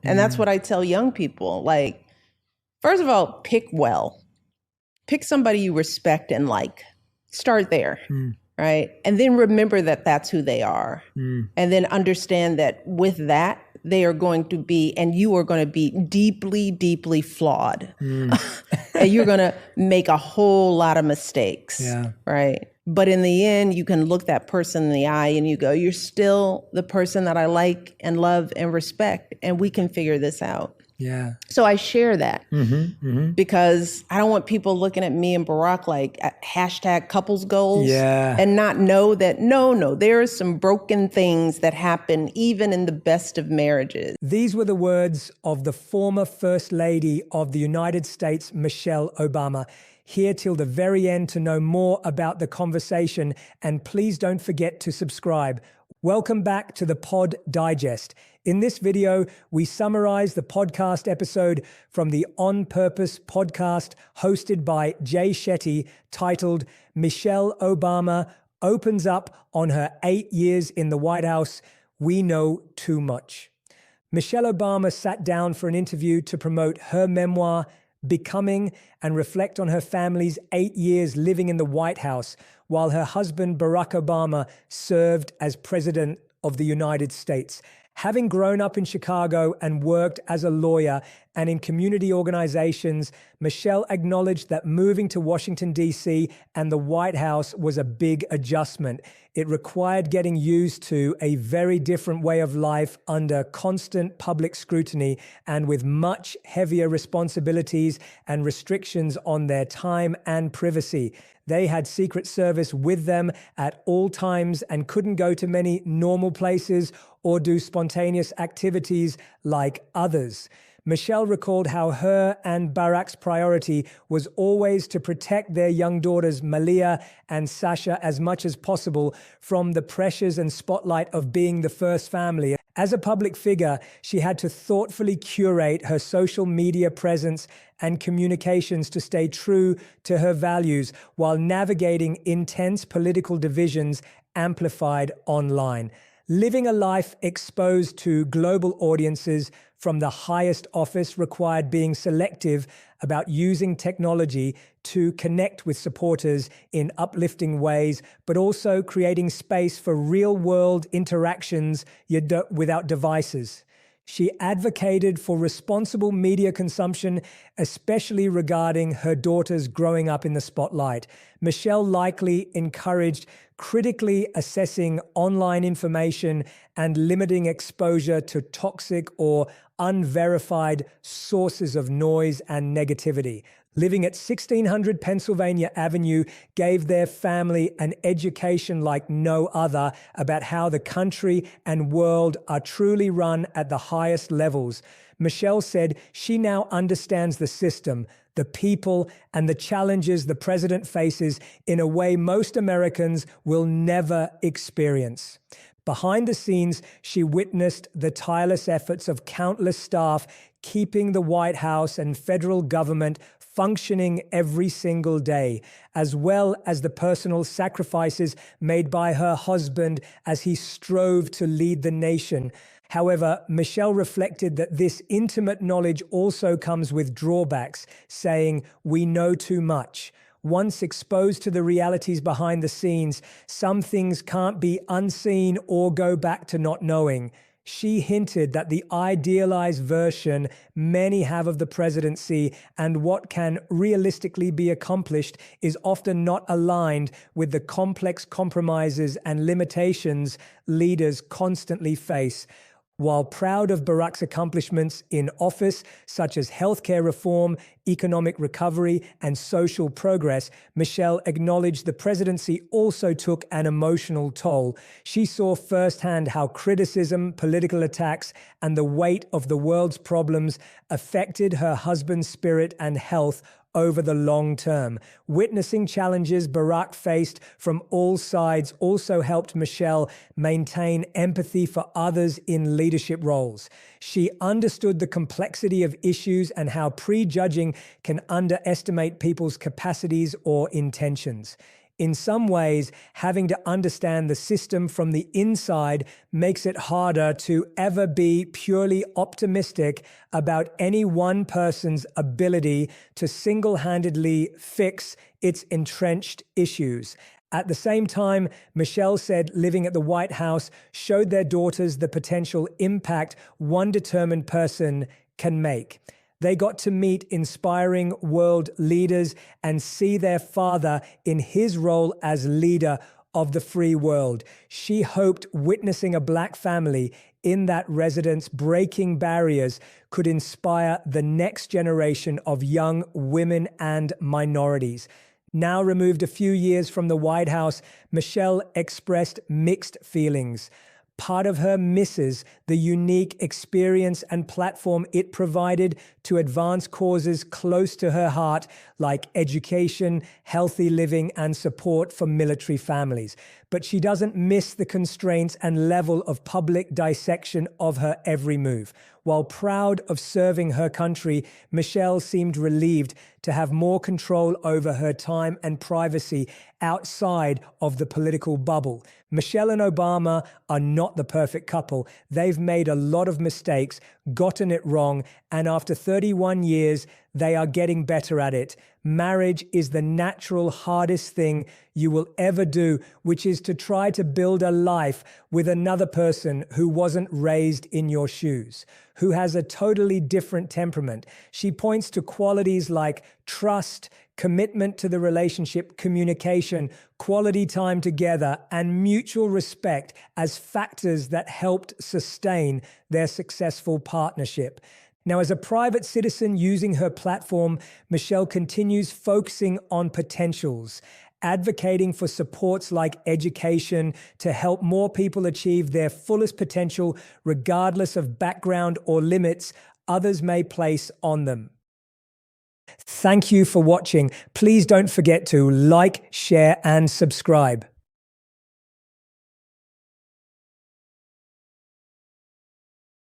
And that's what I tell young people. Like, first of all, pick well. Pick somebody you respect and like. Start there, right? And then remember that that's who they are. And then understand that with that, they are going to be, and you are going to be deeply, deeply flawed. And you're going to make a whole lot of mistakes, right? But in the end, you can look that person in the eye and you go, you're still the person that I like and love and respect, and we can figure this out. Yeah. So I share that because I don't want people looking at me and Barack like hashtag couples goals and not know that, no, there are some broken things that happen even in the best of marriages. These were the words of the former First Lady of the United States, Michelle Obama. Here till the very end to know more about the conversation, and please don't forget to subscribe. Welcome back to the Pod Digest. In this video, we summarize the podcast episode from the On Purpose podcast hosted by Jay Shetty, titled Michelle Obama Opens Up on Her 8 Years in the White House, We Know Too Much. Michelle Obama sat down for an interview to promote her memoir, Becoming, and reflect on her family's 8 years living in the White House while her husband Barack Obama served as president of the United States. Having grown up in Chicago and worked as a lawyer and in community organizations, Michelle acknowledged that moving to Washington, D.C. and the White House was a big adjustment. It required getting used to a very different way of life under constant public scrutiny and with much heavier responsibilities and restrictions on their time and privacy. They had Secret Service with them at all times and couldn't go to many normal places or do spontaneous activities like others. Michelle recalled how her and Barack's priority was always to protect their young daughters, Malia and Sasha, as much as possible from the pressures and spotlight of being the first family. As a public figure, she had to thoughtfully curate her social media presence and communications to stay true to her values while navigating intense political divisions amplified online. Living a life exposed to global audiences from the highest office required being selective about using technology to connect with supporters in uplifting ways, but also creating space for real-world interactions without devices. She advocated for responsible media consumption, especially regarding her daughters growing up in the spotlight. Michelle likely encouraged critically assessing online information and limiting exposure to toxic or unverified sources of noise and negativity. Living at 1600 Pennsylvania Avenue gave their family an education like no other about how the country and world are truly run at the highest levels. Michelle said she now understands the system, the people, and the challenges the president faces in a way most Americans will never experience. Behind the scenes, she witnessed the tireless efforts of countless staff keeping the White House and federal government functioning every single day, as well as the personal sacrifices made by her husband as he strove to lead the nation. However, Michelle reflected that this intimate knowledge also comes with drawbacks, saying, "We know too much." Once exposed to the realities behind the scenes, some things can't be unseen or go back to not knowing. She hinted that the idealized version many have of the presidency and what can realistically be accomplished is often not aligned with the complex compromises and limitations leaders constantly face. While proud of Barack's accomplishments in office, such as healthcare reform, economic recovery, and social progress, Michelle acknowledged the presidency also took an emotional toll. She saw firsthand how criticism, political attacks, and the weight of the world's problems affected her husband's spirit and health over the long term. Witnessing challenges Barack faced from all sides also helped Michelle maintain empathy for others in leadership roles. She understood the complexity of issues and how prejudging can underestimate people's capacities or intentions. In some ways, having to understand the system from the inside makes it harder to ever be purely optimistic about any one person's ability to single-handedly fix its entrenched issues. At the same time, Michelle said living at the White House showed their daughters the potential impact one determined person can make. They got to meet inspiring world leaders and see their father in his role as leader of the free world. She hoped witnessing a Black family in that residence breaking barriers could inspire the next generation of young women and minorities. Now removed a few years from the White House, Michelle expressed mixed feelings. Part of her misses the unique experience and platform it provided to advance causes close to her heart, like education, healthy living, and support for military families. But she doesn't miss the constraints and level of public dissection of her every move. While proud of serving her country, Michelle seemed relieved to have more control over her time and privacy outside of the political bubble. Michelle and Obama are not the perfect couple. They've made a lot of mistakes, gotten it wrong, and after 31 years, they are getting better at it. Marriage is the natural hardest thing you will ever do, which is to try to build a life with another person who wasn't raised in your shoes, who has a totally different temperament. She points to qualities like trust, commitment to the relationship, communication, quality time together, and mutual respect as factors that helped sustain their successful partnership. Now, as a private citizen using her platform, Michelle continues focusing on potentials, advocating for supports like education to help more people achieve their fullest potential, regardless of background or limits others may place on them. Thank you for watching. Please don't forget to like, share, and subscribe.